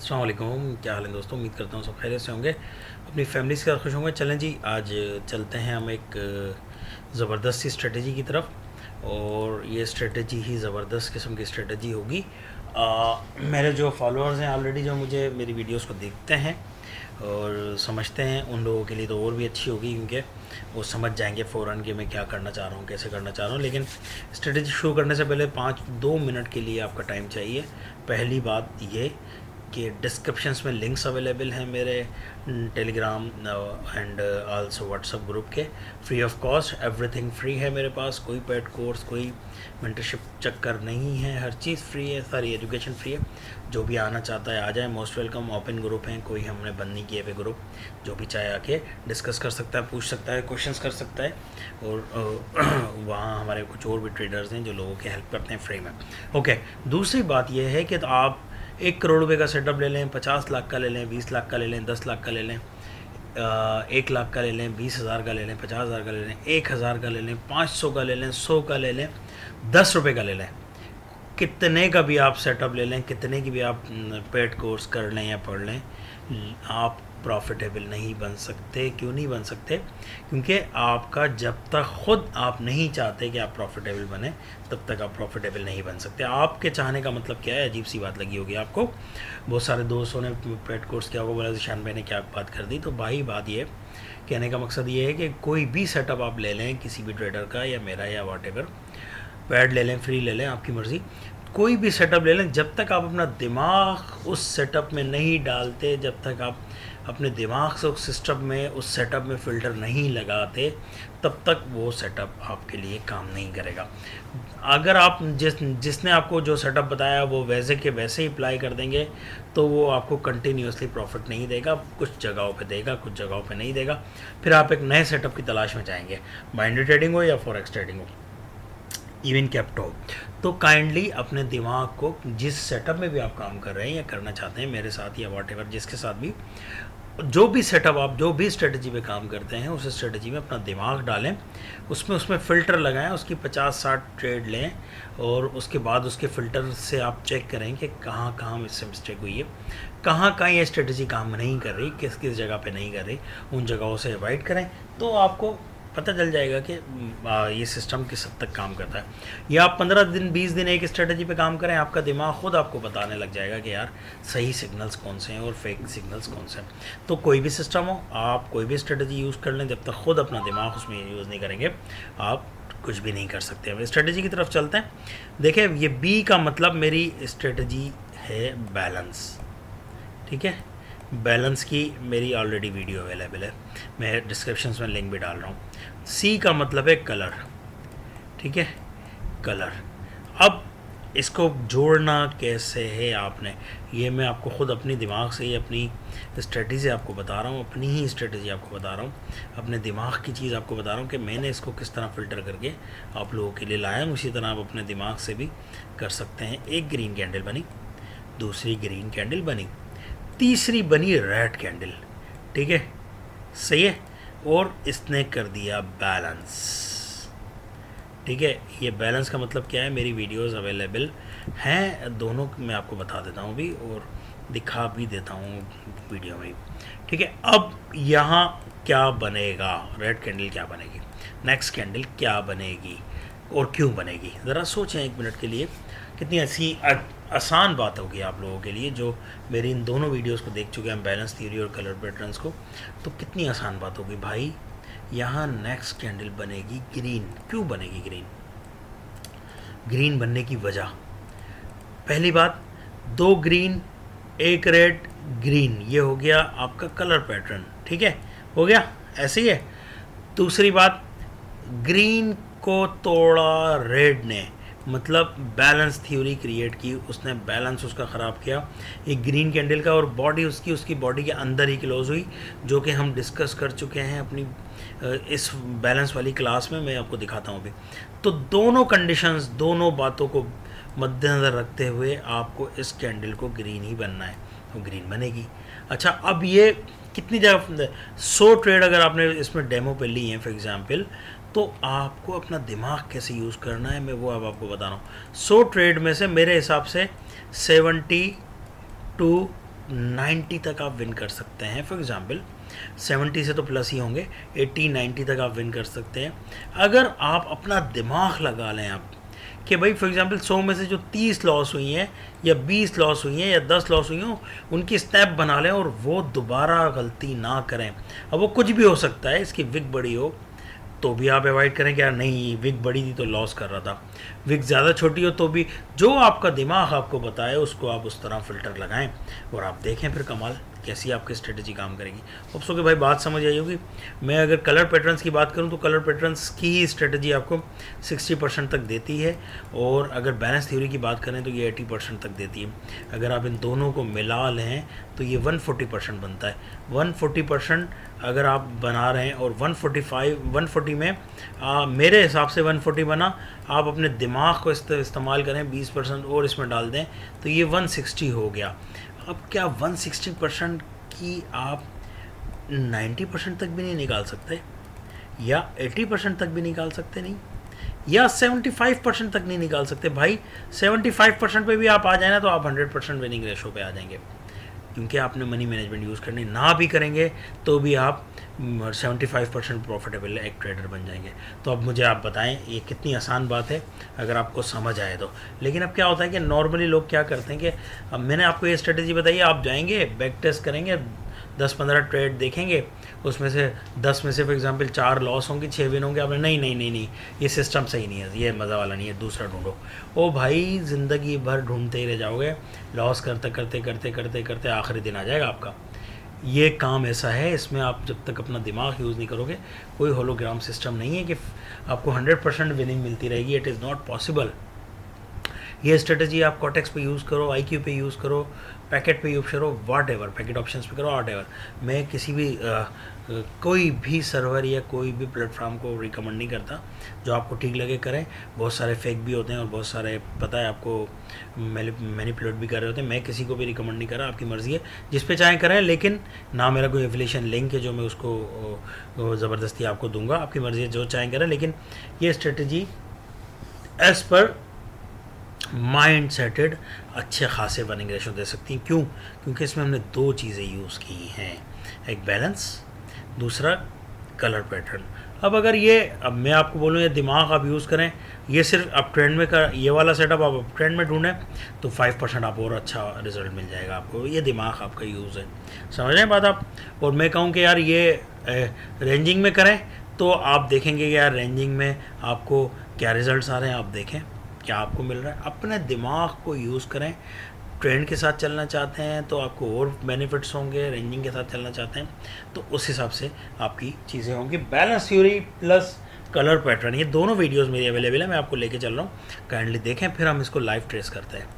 अस्सलाम वालेकुम, क्या हाल है दोस्तों। उम्मीद करता हूँ सब खैरियत से होंगे, अपनी फैमिली के साथ खुश होंगे। चलें जी, आज चलते हैं हम एक ज़बरदस्त सी स्ट्रेटजी की तरफ। और ये स्ट्रेटजी ही ज़बरदस्त किस्म की स्ट्रेटजी होगी। मेरे जो फॉलोअर्स हैं ऑलरेडी, जो मुझे मेरी वीडियोस को देखते हैं और समझते हैं, उन लोगों के लिए तो और भी अच्छी होगी, क्योंकि वो समझ जाएंगे फ़ौरन कि मैं क्या करना चाह रहा हूँ, कैसे करना चाह रहा हूँ। लेकिन स्ट्रेटजी शुरू करने से पहले 5-2 मिनट के लिए आपका टाइम चाहिए। पहली बात ये कि डिस्क्रिप्शंस में लिंक्स अवेलेबल हैं मेरे Telegram and also WhatsApp group के, free of cost. Everything free है मेरे पास, कोई पेड कोर्स, कोई मेंटरशिप चक्कर नहीं है, हर चीज़ फ्री है, सारी एजुकेशन फ्री है। जो भी आना चाहता है आ जाए, मोस्ट वेलकम। ओपन ग्रुप हैं, कोई हमने बंद नहीं किए हुए ग्रुप। जो भी चाहे आके डिस्कस कर सकता है, पूछ सकता है, क्वेश्चंस कर सकता है। और वहाँ हमारे कुछ और भी ट्रेडर्स हैं जो लोगों की हेल्प करते हैं फ्री में। ओके, दूसरी बात यह है कि आप 1 करोड़ रुपए का सेटअप ले लें, 50 लाख का ले लें, 20 लाख का ले लें, 10 लाख का ले लें, 1 लाख का ले लें, 20,000 का ले लें, 50,000 का ले लें, 1,000 का ले लें, 500 का ले लें, 100 का ले लें, 10 रुपये का ले लें। कितने का भी आप सेटअप ले लें, कितने की भी आप पेड कोर्स कर लें या पढ़ लें, आप प्रॉफिटेबल नहीं बन सकते। क्यों नहीं बन सकते? क्योंकि आपका जब तक खुद आप नहीं चाहते कि आप प्रॉफिटेबल बने, तब तक आप प्रॉफिटेबल नहीं बन सकते। आपके चाहने का मतलब क्या है? अजीब सी बात लगी होगी आपको। बहुत सारे दोस्तों ने पेड कोर्स किया होगा, बोला ईशान भाई ने क्या बात कर दी। तो भाई बात ये कहने का मकसद ये है कि कोई भी सेटअप आप ले लें, किसी भी ट्रेडर का या मेरा या वॉटेवर, पैड ले लें, फ्री ले लें, आपकी मर्ज़ी, कोई भी सेटअप ले लें, जब तक आप अपना दिमाग उस सेटअप में नहीं डालते, जब तक आप अपने दिमाग से उस सिस्टम में, उस सेटअप में फ़िल्टर नहीं लगाते, तब तक वो सेटअप आपके लिए काम नहीं करेगा। अगर आप जिसने आपको जो सेटअप बताया वो वैसे के वैसे ही अप्लाई कर देंगे, तो वो आपको कंटिन्यूसली प्रॉफिट नहीं देगा। कुछ जगहों पे देगा, कुछ जगहों पे नहीं देगा। फिर आप एक नए सेटअप की तलाश में जाएंगे, बाइनरी ट्रेडिंग हो या फॉरेक्स ट्रेडिंग हो, इवन कैप्टो। तो काइंडली अपने दिमाग को, जिस सेटअप में भी आप काम कर रहे हैं या करना चाहते हैं, मेरे साथ या वॉटेवर जिसके साथ भी, जो भी सेटअप आप, जो भी स्ट्रेटजी पे काम करते हैं, उस स्ट्रेटजी में अपना दिमाग डालें, उसमें फ़िल्टर लगाएं, उसकी 50-60 ट्रेड लें, और उसके बाद उसके फ़िल्टर से आप चेक करें कि कहाँ कहाँ इससे मिस्टेक हुई है, कहाँ कहाँ ये स्ट्रेटजी काम नहीं कर रही, किस किस जगह पे नहीं कर रही, उन जगहों से अवॉइड करें। तो आपको पता चल जाएगा कि ये सिस्टम किस हद तक काम करता है। या आप 15 दिन 20 दिन एक स्ट्रेटजी पे काम करें, आपका दिमाग खुद आपको बताने लग जाएगा कि यार सही सिग्नल्स कौन से हैं और फेक सिग्नल्स कौन से हैं। तो कोई भी सिस्टम हो, आप कोई भी स्ट्रेटजी यूज़ कर लें, जब तक खुद अपना दिमाग उसमें यूज़ नहीं करेंगे, आप कुछ भी नहीं कर सकते। अब स्ट्रेटजी की तरफ चलते हैं। देखिए, ये बी का मतलब मेरी स्ट्रेटजी है बैलेंस। ठीक है, बैलेंस की मेरी ऑलरेडी वीडियो अवेलेबल है, मैं डिस्क्रिप्शन में लिंक भी डाल रहा हूँ। सी का मतलब है कलर। ठीक है, कलर। अब इसको जोड़ना कैसे है आपने, ये मैं आपको खुद अपनी दिमाग से ही, अपनी स्ट्रेटजी आपको बता रहा हूँ, अपनी ही स्ट्रेटजी आपको बता रहा हूँ, अपने दिमाग की चीज़ आपको बता रहा हूँ कि मैंने इसको किस तरह फ़िल्टर करके आप लोगों के लिए लाया हूँ। उसी तरह आप अपने दिमाग से भी कर सकते हैं। एक ग्रीन कैंडल बनी, दूसरी ग्रीन कैंडल बनी, तीसरी बनी रेड कैंडल। ठीक है, सही है, और इसने कर दिया बैलेंस। ठीक है, ये बैलेंस का मतलब क्या है? मेरी वीडियोस अवेलेबल हैं दोनों, मैं आपको बता देता हूँ भी और दिखा भी देता हूँ वीडियो में। ठीक है, अब यहाँ क्या बनेगा? रेड कैंडल क्या बनेगी, नेक्स्ट कैंडल क्या बनेगी और क्यों बनेगी? ज़रा सोचें 1 मिनट के लिए। कितनी ऐसी आसान बात होगी आप लोगों के लिए जो मेरी इन दोनों वीडियोस को देख चुके हैं, बैलेंस थ्योरी और कलर पैटर्न्स को। तो कितनी आसान बात होगी भाई। यहाँ नेक्स्ट कैंडल बनेगी ग्रीन। क्यों बनेगी ग्रीन? ग्रीन बनने की वजह, पहली बात, 2 ग्रीन 1 रेड ग्रीन, ये हो गया आपका कलर पैटर्न। ठीक है, हो गया, ऐसे ही है। दूसरी बात, ग्रीन को तोड़ा रेड ने, मतलब बैलेंस थ्योरी क्रिएट की उसने, बैलेंस उसका ख़राब किया एक ग्रीन कैंडल का, और बॉडी उसकी बॉडी के अंदर ही क्लोज हुई, जो कि हम डिस्कस कर चुके हैं अपनी इस बैलेंस वाली क्लास में। मैं आपको दिखाता हूँ अभी। तो दोनों कंडीशंस, दोनों बातों को मद्देनज़र रखते हुए आपको इस कैंडल को ग्रीन ही बनना है, तो ग्रीन बनेगी। अच्छा, अब ये कितनी जगह, 100 ट्रेड अगर आपने इसमें डेमो पे ली हैं फॉर एग्जांपल, तो आपको अपना दिमाग कैसे यूज़ करना है, मैं वो अब आपको बता रहा हूँ। 100 ट्रेड में से मेरे हिसाब से 72 90 तक आप विन कर सकते हैं। फॉर एग्जांपल 70 से तो प्लस ही होंगे, 80 90 तक आप विन कर सकते हैं अगर आप अपना दिमाग लगा लें। आप कि भाई फॉर एग्जांपल 100 में से जो 30 लॉस हुई हैं या 20 लॉस हुई हैं या 10 लॉस हुई हों, उनकी स्टेप बना लें और वो दोबारा गलती ना करें। अब वो कुछ भी हो सकता है, इसकी विक बड़ी हो तो भी आप अवॉइड करें कि यार नहीं विक बड़ी थी तो लॉस कर रहा था, विक ज़्यादा छोटी हो तो भी जो आपका दिमाग आपको बताए उसको आप उस तरह फ़िल्टर लगाएं और आप देखें फिर कमाल कैसी आपकी स्ट्रेटजी काम करेगी। होप्स कि भाई बात समझ आई होगी। मैं अगर कलर पैटर्न्स की बात करूं तो कलर पैटर्न्स की ही स्ट्रेटजी आपको 60% तक देती है और अगर बैलेंस थ्योरी की बात करें तो ये 80% तक देती है। अगर आप इन दोनों को मिला लें तो ये 140% बनता है। 140% अगर आप बना रहे हैं और 140 में मेरे हिसाब से 140 बना, आप अपने दिमाग को इस्तेमाल करें 20% और इसमें डाल दें तो ये 160 हो गया। अब क्या 160% की आप 90% तक भी नहीं निकाल सकते या 80% तक भी निकाल सकते नहीं या 75% तक नहीं निकाल सकते? भाई 75% पे भी आप आ जाए ना तो आप 100% विनिंग रेशो पे आ जाएंगे, क्योंकि आपने मनी मैनेजमेंट यूज़ करनी ना भी करेंगे तो भी आप 75% प्रॉफिटेबल एक ट्रेडर बन जाएंगे। तो अब मुझे आप बताएं ये कितनी आसान बात है अगर आपको समझ आए तो। लेकिन अब क्या होता है कि नॉर्मली लोग क्या करते हैं कि अब मैंने आपको ये स्ट्रेटजी बताई, आप जाएंगे बैक टेस्ट करेंगे 10-15 ट्रेड देखेंगे, उसमें से 10 में से फॉर एग्जांपल 4 लॉस होंगे 6 विन होंगे, आपने नहीं ये सिस्टम सही नहीं है, ये मज़ा वाला नहीं है, दूसरा ढूंढो। ओ भाई ज़िंदगी भर ढूंढते ही रह जाओगे, लॉस करते आखिरी दिन आ जाएगा आपका। ये काम ऐसा है, इसमें आप जब तक अपना दिमाग यूज़ नहीं करोगे, कोई होलोग्राम सिस्टम नहीं है कि आपको 100% विनिंग मिलती रहेगी। It is not possible. ये स्ट्रेटजी आप कॉटेक्स पे यूज़ करो, IQ पे यूज़ करो, पैकेट पे यूज़ करो, वॉट एवर, पैकेट ऑप्शंस पे करो, वॉट एवर। मैं किसी भी कोई भी सर्वर या कोई भी प्लेटफॉर्म को रिकमेंड नहीं करता, जो आपको ठीक लगे करें। बहुत सारे फेक भी होते हैं और बहुत सारे पता है आपको मैनिपुलेट भी कर रहे होते हैं। मैं किसी को भी रिकमेंड नहीं कर रहा, आपकी मर्ज़ी है, जिस पे चाहें करें, लेकिन ना मेरा कोई एफिलिएशन लिंक है जो मैं उसको ज़बरदस्ती आपको दूंगा। आपकी मर्ज़ी है, जो चाहें करें, लेकिन ये strategy as per mind settled अच्छे खासे विनिंग रेशो दे सकती हैं। क्यों? क्योंकि इसमें हमने 2 चीज़ें यूज़ की हैं, एक बैलेंस, दूसरा कलर पैटर्न। अब अगर अब मैं आपको बोलूँ ये दिमाग आप यूज़ करें, ये सिर्फ अप ट्रेंड में ये वाला सेटअप आप अप ट्रेंड में ढूंढें तो 5% आप और अच्छा रिजल्ट मिल जाएगा आपको। ये दिमाग आपका यूज़ है, समझ रहे हैं बात आप? और मैं कहूँ कि यार ये रेंजिंग में करें तो आप देखेंगे कि यार रेंजिंग में आपको क्या रिजल्ट्स आ रहे हैं, आप देखें क्या आपको मिल रहा है। अपने दिमाग को यूज़ करें। ट्रेंड के साथ चलना चाहते हैं तो आपको और बेनिफिट्स होंगे, रेंजिंग के साथ चलना चाहते हैं तो उस हिसाब से आपकी चीज़ें होंगी। Balance theory plus colour pattern, ये दोनों वीडियोस मेरी अवेलेबल है, मैं आपको लेके चल रहा हूँ, काइंडली देखें, फिर हम इसको लाइव ट्रेस करते हैं।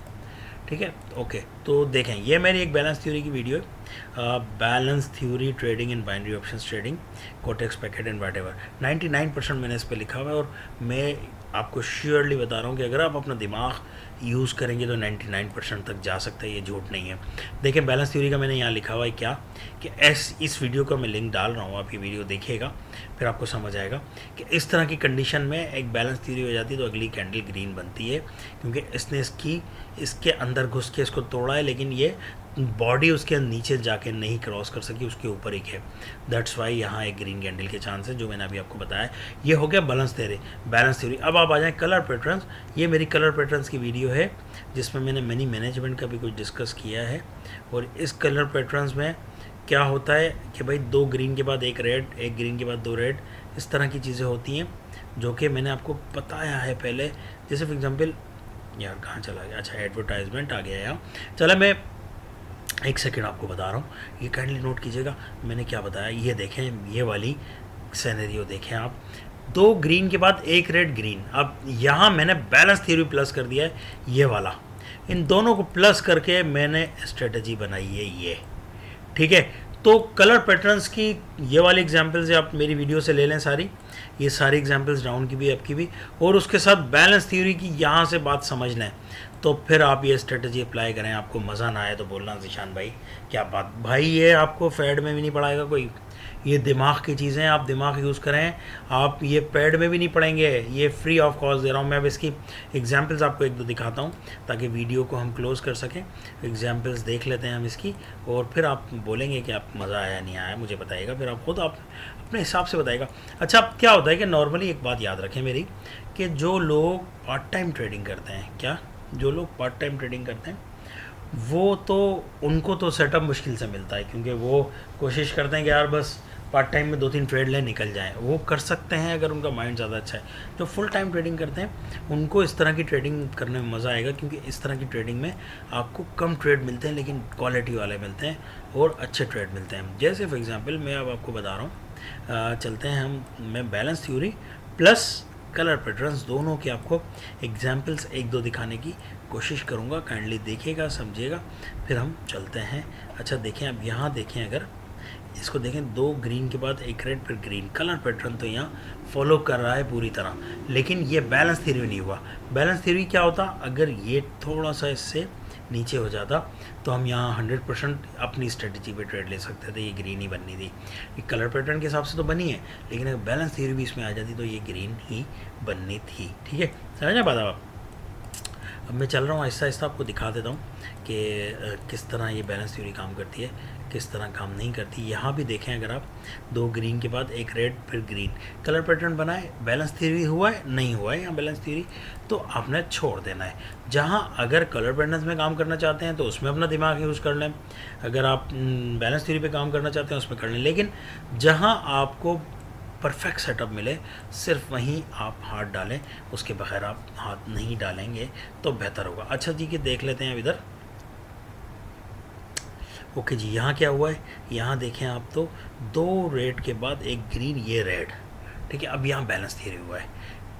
ठीक है, ओके। तो देखें, ये मेरी एक बैलेंस थ्योरी की वीडियो है, balance theory trading in binary options trading, Quotex pocket and whatever. 99% मैंने इस पर लिखा हुआ है और मैं आपको श्योरली बता रहा हूँ कि अगर आप अपना दिमाग यूज़ करेंगे तो 99% तक जा सकता है, ये झूठ नहीं है। देखिए बैलेंस थ्योरी का मैंने यहाँ लिखा हुआ है क्या कि इस वीडियो का मैं लिंक डाल रहा हूँ, आप ये वीडियो देखिएगा फिर आपको समझ आएगा कि इस तरह की कंडीशन में एक बैलेंस थ्योरी हो जाती है तो अगली कैंडल ग्रीन बनती है, क्योंकि इसने इसके अंदर घुस के इसको तोड़ा है, लेकिन ये बॉडी उसके नीचे जाके नहीं क्रॉस कर सकी, उसके ऊपर ही है। दैट्स वाई यहाँ एक ग्रीन कैंडल के चांस है, जो मैंने अभी आपको बताया। ये हो गया बैलेंस थ्योरी। अब आप आ जाएँ कलर पैटर्न्स। ये मेरी कलर पैटर्न्स की वीडियो है जिसमें मैंने मनी मैनेजमेंट का भी कुछ डिस्कस किया है। और इस कलर पैटर्न्स में क्या होता है कि भाई 2 ग्रीन के बाद 1 रेड, 1 ग्रीन के बाद 2 रेड, इस तरह की चीज़ें होती हैं जो कि मैंने आपको बताया है पहले। जैसे फॉर एग्जांपल, यार कहाँ चला गया, अच्छा एडवर्टाइजमेंट आ गया यहाँ। चला, मैं 1 सेकेंड आपको बता रहा हूँ, ये काइंडली नोट कीजिएगा मैंने क्या बताया। ये देखें, ये वाली सिनेरियो देखें आप, 2 ग्रीन के बाद 1 रेड ग्रीन। अब यहाँ मैंने बैलेंस थ्योरी प्लस कर दिया है, ये वाला, इन दोनों को प्लस करके मैंने स्ट्रेटजी बनाई है ये। ठीक है, तो कलर पैटर्न्स की ये वाली एग्जांपल्स आप मेरी वीडियो से ले लें सारी, ये सारी एग्जांपल्स डाउन की भी, अप की भी, और उसके साथ बैलेंस थ्योरी की यहाँ से बात समझ लें तो फिर आप ये स्ट्रेटजी अप्लाई करें। आपको मज़ा ना आए तो बोलना ज़ीशान भाई क्या बात भाई, ये आपको फेड में भी नहीं पढ़ाएगा कोई, ये दिमाग की चीज़ें आप दिमाग यूज़ करें, आप ये पेड में भी नहीं पढ़ेंगे, ये फ्री ऑफ कॉस्ट दे रहा हूँ मैं। अब इसकी एग्जांपल्स आपको एक दो दिखाता हूँ ताकि वीडियो को हम क्लोज़ कर सकें। एग्जांपल्स देख लेते हैं हम इसकी, और फिर आप बोलेंगे कि आप मज़ा आया नहीं आया मुझे बताइएगा, फिर आप खुद आप अपने हिसाब से बताइएगा। अच्छा, अब क्या होता है कि नॉर्मली एक बात याद रखें मेरी, कि जो लोग पार्ट टाइम ट्रेडिंग करते हैं, क्या जो लोग पार्ट टाइम ट्रेडिंग करते हैं वो तो उनको तो सेटअप मुश्किल से मिलता है, क्योंकि वो कोशिश करते हैं कि यार बस पार्ट टाइम में 2-3 ट्रेड लें निकल जाएं। वो कर सकते हैं अगर उनका माइंड ज़्यादा अच्छा है। जो फुल टाइम ट्रेडिंग करते हैं उनको इस तरह की ट्रेडिंग करने में मज़ा आएगा, क्योंकि इस तरह की ट्रेडिंग में आपको कम ट्रेड मिलते हैं लेकिन क्वालिटी वाले मिलते हैं और अच्छे ट्रेड मिलते हैं। जैसे फॉर एग्ज़ाम्पल मैं अब आपको बता रहा हूँ, चलते हैं हम, मैं balance theory plus colour patterns दोनों के आपको एग्जाम्पल्स एक दो दिखाने की कोशिश करूँगा। काइंडली देखिएगा, समझिएगा, फिर हम चलते हैं। अच्छा देखें, अब यहाँ देखें, अगर इसको देखें, 2 ग्रीन के बाद एक रेड फिर ग्रीन, कलर पैटर्न तो यहाँ फॉलो कर रहा है पूरी तरह, लेकिन ये बैलेंस थ्योरी नहीं हुआ। बैलेंस थ्योरी क्या होता, अगर ये थोड़ा सा इससे नीचे हो जाता तो हम यहाँ 100% अपनी स्ट्रेटजी पे ट्रेड ले सकते थे। ये ग्रीन ही बननी थी, ये कलर पैटर्न के हिसाब से तो बनी है, लेकिन अगर बैलेंस थ्योरी भी इसमें आ जाती तो ये ग्रीन ही बननी थी। ठीक है, समझना बात आप। अब मैं चल रहा हूँ आहिस्ता आहिस्ता, आपको दिखा देता हूँ कि किस तरह ये बैलेंस थ्योरी काम करती है, किस तरह काम नहीं करती। यहाँ भी देखें, अगर आप 2 ग्रीन के बाद एक रेड फिर ग्रीन, कलर पैटर्न बनाए, बैलेंस थ्योरी हुआ है नहीं हुआ है यहाँ बैलेंस थ्योरी, तो आपने छोड़ देना है। जहाँ अगर कलर पैटर्न्स में काम करना चाहते हैं तो उसमें अपना दिमाग यूज़ कर लें, अगर आप बैलेंस थ्योरी पे काम करना चाहते हैं उसमें कर लें, लेकिन जहाँ आपको परफेक्ट सेटअप मिले सिर्फ वहीं आप हाथ डालें, उसके बगैर आप हाथ नहीं डालेंगे तो बेहतर होगा। अच्छा जी, कि देख लेते हैं अब इधर। ओके जी, यहाँ क्या हुआ है, यहाँ देखें आप, तो 2 रेड के बाद एक ग्रीन, ये रेड, ठीक है। अब यहाँ बैलेंस थ्योरी हुआ है,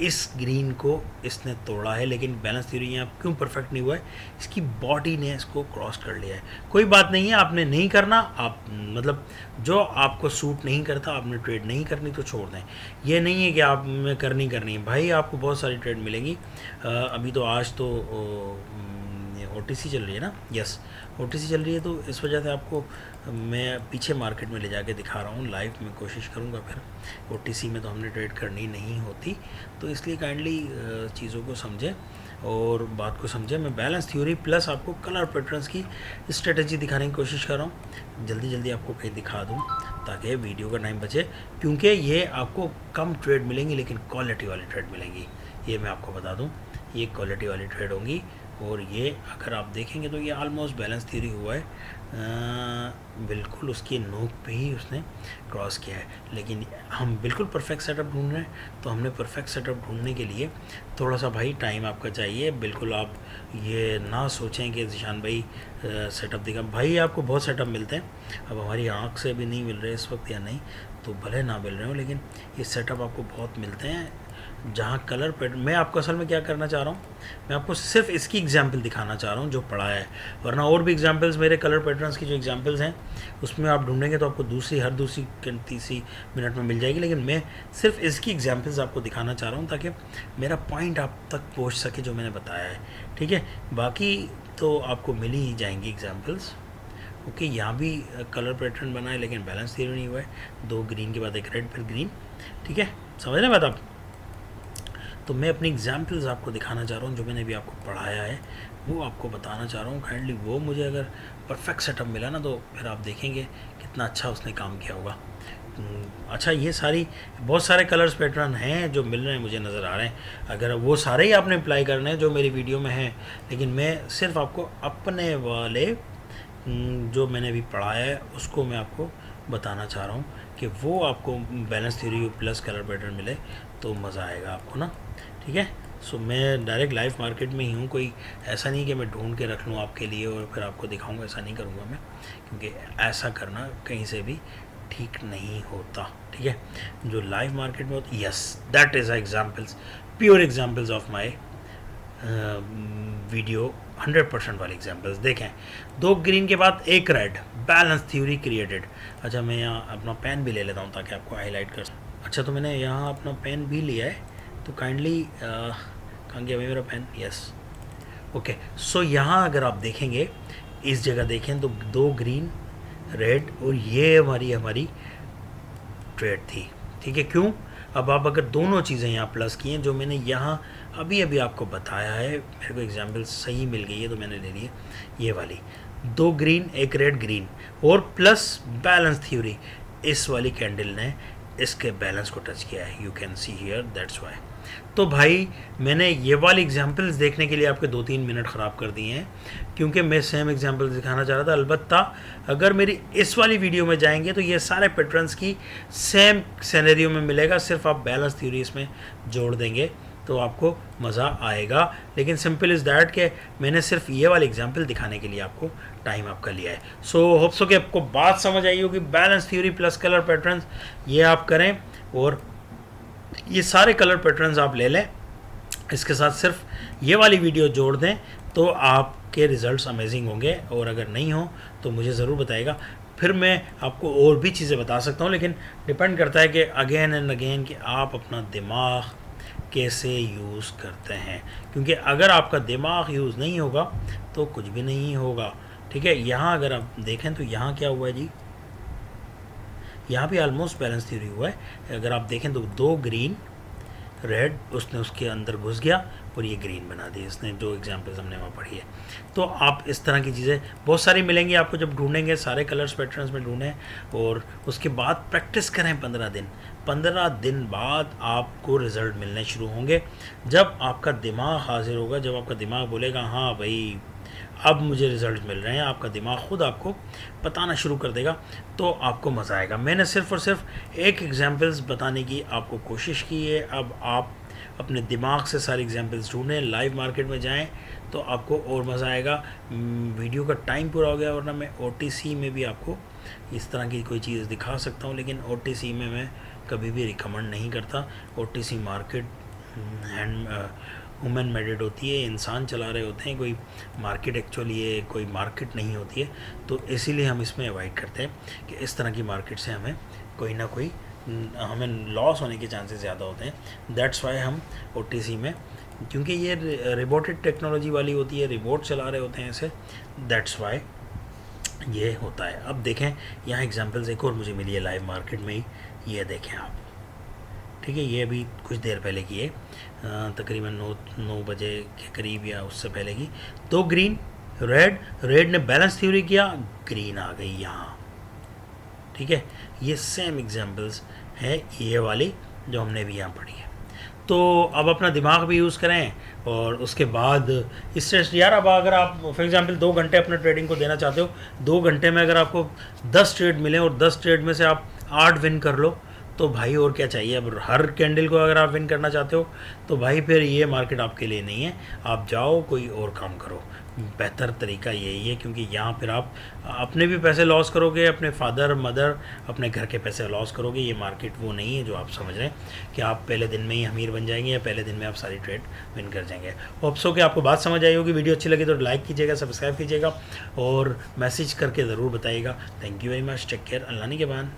इस ग्रीन को इसने तोड़ा है, लेकिन बैलेंस थ्योरी यहाँ क्यों परफेक्ट नहीं हुआ है, इसकी बॉडी ने इसको क्रॉस कर लिया है। कोई बात नहीं है, आपने नहीं करना, आप मतलब जो आपको सूट नहीं करता, आपने ट्रेड नहीं करनी तो छोड़ दें। ये नहीं है कि आप में करनी है भाई, आपको बहुत सारी ट्रेड मिलेंगी। अभी तो आज तो OTC चल रही है ना, यस OTC चल रही है, तो इस वजह से आपको मैं पीछे मार्केट में ले जाके दिखा रहा हूँ, लाइव में कोशिश करूँगा। फिर OTC में तो हमने ट्रेड करनी नहीं होती, तो इसलिए काइंडली चीज़ों को समझें और बात को समझें। मैं बैलेंस थ्योरी प्लस आपको कलर पैटर्न्स की स्ट्रेटजी दिखाने की कोशिश कर रहा हूँ, जल्दी जल्दी आपको कहीं दिखा दूँ ताकि वीडियो का टाइम बचे, क्योंकि ये आपको कम ट्रेड मिलेंगी लेकिन क्वालिटी वाली ट्रेड मिलेंगी। ये मैं आपको बता दूँ, ये क्वालिटी वाली ट्रेड होंगी, और ये अगर आप देखेंगे तो ये ऑलमोस्ट बैलेंस थ्योरी हुआ है, बिल्कुल उसकी नोक पे ही उसने क्रॉस किया है। लेकिन हम बिल्कुल परफेक्ट सेटअप ढूंढ रहे हैं, तो हमने परफेक्ट सेटअप ढूंढने के लिए थोड़ा सा भाई टाइम आपका चाहिए। बिल्कुल आप ये ना सोचें कि ज़ीशान भाई सेटअप दिखा, भाई आपको बहुत सेटअप मिलते हैं। अब हमारी आँख से भी नहीं मिल रहे इस वक्त या नहीं, तो भले ना मिल रहे हो, लेकिन ये सेटअप आपको बहुत मिलते हैं। जहाँ कलर पैटर्न, मैं आपको असल में क्या करना चाह रहा हूँ, मैं आपको सिर्फ इसकी एग्जांपल दिखाना चाह रहा हूँ जो पढ़ा है, वरना और भी एग्जांपल्स मेरे कलर पैटर्न्स की जो एग्जांपल्स हैं उसमें आप ढूंढेंगे तो आपको हर दूसरी तीसरी मिनट में मिल जाएगी, लेकिन मैं सिर्फ इसकी एग्जांपल्स आपको दिखाना चाह रहा हूँ ताकि मेरा पॉइंट आप तक पहुँच सके जो मैंने बताया है। ठीक है, बाकी तो आपको मिल ही जाएंगी एग्जाम्पल्स। ओके, यहाँ भी कलर पैटर्न बना है लेकिन बैलेंस थ्योरी नहीं हुआ है, 2 ग्रीन के बाद एक रेड फिर ग्रीन। ठीक है, समझ रहे बात आप। तो मैं अपनी एग्जाम्पल्स आपको दिखाना चाह रहा हूँ, जो मैंने भी आपको पढ़ाया है वो आपको बताना चाह रहा हूँ। काइंडली वो मुझे अगर परफेक्ट सेटअप मिला ना, तो फिर आप देखेंगे कितना अच्छा उसने काम किया होगा। अच्छा, ये सारी बहुत सारे कलर्स पैटर्न हैं जो मिल रहे हैं, मुझे नज़र आ रहे हैं। अगर वो सारे ही आपने अप्लाई करने हैं जो मेरी वीडियो में हैं, लेकिन मैं सिर्फ आपको अपने वाले जो मैंने अभी पढ़ाया है उसको मैं आपको बताना चाह रहा हूँ कि वो आपको balance theory plus colour pattern मिले तो मज़ा आएगा आपको ना। ठीक है, सो मैं डायरेक्ट लाइव मार्केट में ही हूँ, कोई ऐसा नहीं कि मैं ढूंढ के रख लूँ आपके लिए और फिर आपको दिखाऊंगा, ऐसा नहीं करूँगा मैं, क्योंकि ऐसा करना कहीं से भी ठीक नहीं होता। ठीक है, जो लाइव मार्केट में होता, yes that is examples, pure examples of my video, 100% वाले एग्जाम्पल्स। देखें, 2 ग्रीन के बाद एक रेड, बैलेंस थ्योरी क्रिएटेड। अच्छा, मैं यहाँ अपना पेन भी ले लेता हूँ ताकि आपको हाईलाइट कर। अच्छा, तो मैंने यहाँ अपना पेन भी लिया है, तो काइंडली कहाँ गया भाई मेरा पेन, यस ओके, सो यहाँ अगर आप देखेंगे, इस जगह देखें तो 2 ग्रीन रेड और ये हमारी हमारी ट्रेड थी, ठीक है। क्यों? अब आप अगर दोनों चीज़ें यहाँ प्लस की हैं, जो मैंने यहाँ अभी अभी आपको बताया है, मेरे को एग्जांपल सही मिल गई है तो मैंने ले ली है ये वाली, 2 ग्रीन 1 रेड ग्रीन, और प्लस बैलेंस थ्योरी, इस वाली कैंडल ने इसके बैलेंस को टच किया है, you can see here, that's why. तो भाई मैंने ये वाली एग्जांपल्स देखने के लिए आपके 2-3 मिनट ख़राब कर दिए हैं, क्योंकि मैं सेम एग्जांपल्स दिखाना चाह रहा था। अलबत्ता अगर मेरी इस वाली वीडियो में जाएंगे तो ये सारे पैटर्न्स की सेम सिनेरियो में मिलेगा, सिर्फ आप बैलेंस थ्योरी इसमें जोड़ देंगे तो आपको मज़ा आएगा। लेकिन सिंपल इज़ दैट कि मैंने सिर्फ ये वाली एग्जांपल दिखाने के लिए आपको टाइम आपका लिया है। सो होप सो कि आपको बात समझ आई होगी। Balance theory plus colour patterns ये आप करें और ये सारे कलर पैटर्न्स आप ले लें, इसके साथ सिर्फ ये वाली वीडियो जोड़ दें तो आपके रिज़ल्ट्स अमेजिंग होंगे। और अगर नहीं हो तो मुझे ज़रूर बताइएगा, फिर मैं आपको और भी चीज़ें बता सकता हूँ। लेकिन डिपेंड करता है कि अगेन एंड अगेन कि आप अपना दिमाग कैसे यूज़ करते हैं, क्योंकि अगर आपका दिमाग यूज़ नहीं होगा तो कुछ भी नहीं होगा, ठीक है। यहाँ अगर आप देखें तो यहाँ क्या हुआ है जी, यहाँ भी ऑलमोस्ट बैलेंस थ्योरी हुआ है। अगर आप देखें तो 2 ग्रीन रेड उसने उसके अंदर घुस गया और ये ग्रीन बना दी इसने, जो एग्जांपल्स हमने वहाँ पढ़ी है। तो आप इस तरह की चीज़ें बहुत सारी मिलेंगी आपको जब ढूंढेंगे, सारे कलर्स पैटर्न्स में ढूंढें और उसके बाद प्रैक्टिस करें 15 दिन। 15 दिन बाद आपको रिज़ल्ट मिलने शुरू होंगे, जब आपका दिमाग हाजिर होगा, जब आपका दिमाग बोलेगा हाँ भाई अब मुझे रिज़ल्ट मिल रहे हैं, आपका दिमाग खुद आपको बताना शुरू कर देगा, तो आपको मज़ा आएगा। मैंने सिर्फ़ और सिर्फ एक एग्जांपल्स बताने की आपको कोशिश की है। अब आप अपने दिमाग से सारे एग्जांपल्स ढूंढें, लाइव मार्केट में जाएं तो आपको और मज़ा आएगा। वीडियो का टाइम पूरा हो गया, वरना मैं OTC में भी आपको इस तरह की कोई चीज़ दिखा सकता हूँ, लेकिन OTC में मैं कभी भी रिकमेंड नहीं करता। OTC मार्केट वुमेन मेडेड होती है, इंसान चला रहे होते हैं, कोई मार्केट एक्चुअली ये कोई मार्केट नहीं होती है। तो इसीलिए हम इसमें अवॉइड करते हैं कि इस तरह की मार्केट से हमें कोई ना कोई हमें लॉस होने के चांसेस ज़्यादा होते हैं। दैट्स वाई हम OTC में, क्योंकि ये रोबोटिक टेक्नोलॉजी वाली होती है, रिमोट चला रहे होते हैं इसे, दैट्स वाई ये होता है। अब देखें यहाँ एग्जांपल्स एक और मुझे मिली है लाइव मार्केट में ही, ये देखें आप, ठीक है। ये अभी कुछ देर पहले की है, तकरीबन 9 बजे के करीब या उससे पहले की। 2 ग्रीन रेड ने बैलेंस थ्योरी किया, ग्रीन आ गई यहाँ, ठीक है। ये सेम एग्जांपल्स है ये वाली जो हमने भी यहाँ पढ़ी है। तो अब अपना दिमाग भी यूज़ करें और उसके बाद इससे यार, अब अगर आप फॉर एग्जांपल 2 घंटे अपने ट्रेडिंग को देना चाहते हो, 2 घंटे में अगर आपको 10 ट्रेड मिलें और 10 ट्रेड में से आप 8 विन कर लो, तो भाई और क्या चाहिए। अब हर कैंडल को अगर आप विन करना चाहते हो तो भाई फिर ये मार्केट आपके लिए नहीं है, आप जाओ कोई और काम करो। बेहतर तरीका यही है, क्योंकि यहाँ फिर आप अपने भी पैसे लॉस करोगे, अपने फादर मदर अपने घर के पैसे लॉस करोगे। ये मार्केट वो नहीं है जो आप समझ रहे हैं कि आप पहले दिन में ही अमीर बन जाएंगे या पहले दिन में आप सारी ट्रेड विन कर जाएंगे। होप सो कि आपको बात समझ आई होगी। वीडियो अच्छी लगी तो लाइक कीजिएगा, सब्सक्राइब कीजिएगा और मैसेज करके ज़रूर बताइएगा। Thank you very much, take care, अल्लाह निगहबान।